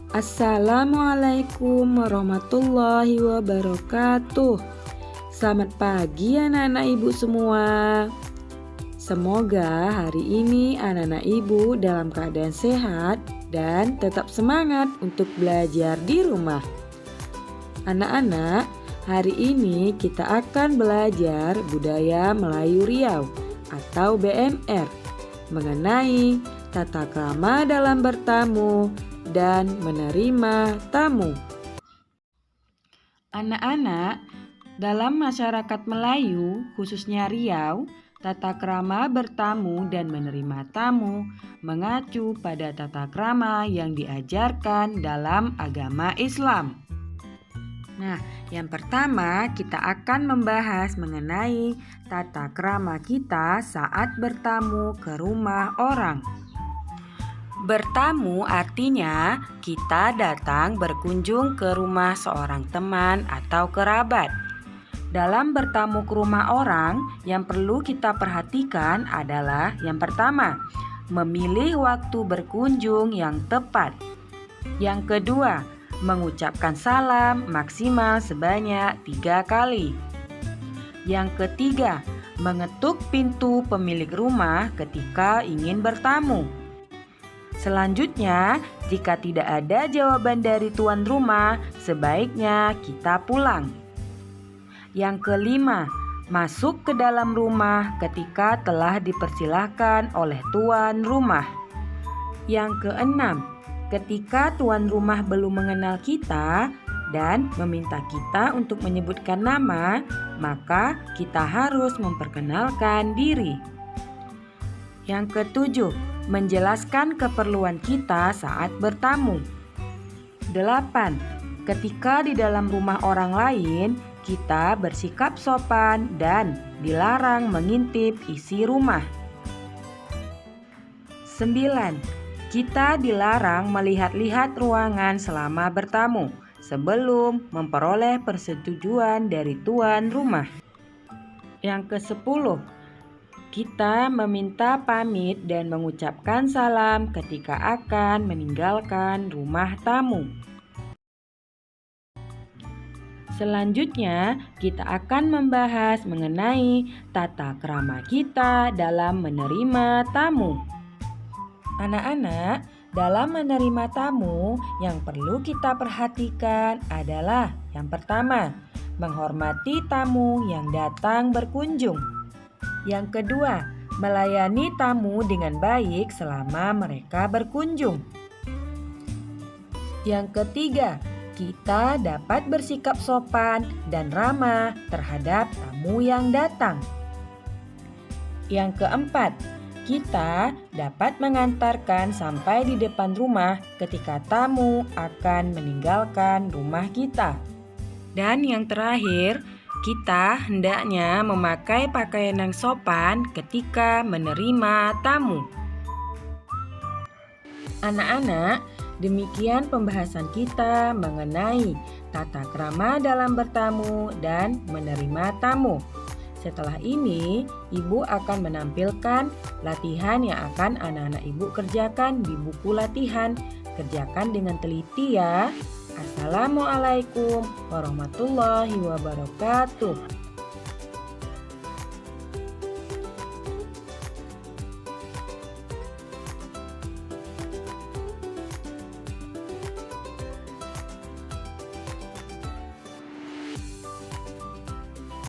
Assalamualaikum warahmatullahi wabarakatuh. Selamat pagi anak-anak ibu semua. Semoga hari ini anak-anak ibu dalam keadaan sehat dan tetap semangat untuk belajar di rumah. Anak-anak, hari ini kita akan belajar budaya Melayu Riau atau BMR mengenai tata krama dalam bertamu dan menerima tamu. Anak-anak, dalam masyarakat Melayu, khususnya Riau, tata krama bertamu dan menerima tamu mengacu pada tata krama yang diajarkan dalam agama Islam. Nah, yang pertama kita akan membahas mengenai tata krama kita saat bertamu ke rumah orang. Bertamu artinya kita datang berkunjung ke rumah seorang teman atau kerabat. Dalam bertamu ke rumah orang, yang perlu kita perhatikan adalah yang pertama, memilih waktu berkunjung yang tepat. Yang kedua, mengucapkan salam maksimal sebanyak 3 kali. Yang ketiga, mengetuk pintu pemilik rumah ketika ingin bertamu. Selanjutnya, jika tidak ada jawaban dari tuan rumah, sebaiknya kita pulang. Yang kelima, masuk ke dalam rumah ketika telah dipersilahkan oleh tuan rumah. Yang keenam, ketika tuan rumah belum mengenal kita dan meminta kita untuk menyebutkan nama, maka kita harus memperkenalkan diri. Yang ketujuh, menjelaskan keperluan kita saat bertamu. 8. Ketika di dalam rumah orang lain, kita bersikap sopan dan dilarang mengintip isi rumah. 9. Kita dilarang melihat-lihat ruangan selama bertamu sebelum memperoleh persetujuan dari tuan rumah. Yang ke-10, kita meminta pamit dan mengucapkan salam ketika akan meninggalkan rumah tamu. Selanjutnya, kita akan membahas mengenai tata krama kita dalam menerima tamu. Anak-anak, dalam menerima tamu, yang perlu kita perhatikan adalah yang pertama, menghormati tamu yang datang berkunjung. Yang kedua, melayani tamu dengan baik selama mereka berkunjung. Yang ketiga, kita dapat bersikap sopan dan ramah terhadap tamu yang datang. Yang keempat, kita dapat mengantarkan sampai di depan rumah ketika tamu akan meninggalkan rumah kita. Dan yang terakhir, kita hendaknya memakai pakaian yang sopan ketika menerima tamu. Anak-anak, demikian pembahasan kita mengenai tata krama dalam bertamu dan menerima tamu. Setelah ini, Ibu akan menampilkan latihan yang akan anak-anak Ibu kerjakan di buku latihan. Kerjakan dengan teliti ya. Assalamualaikum warahmatullahi wabarakatuh.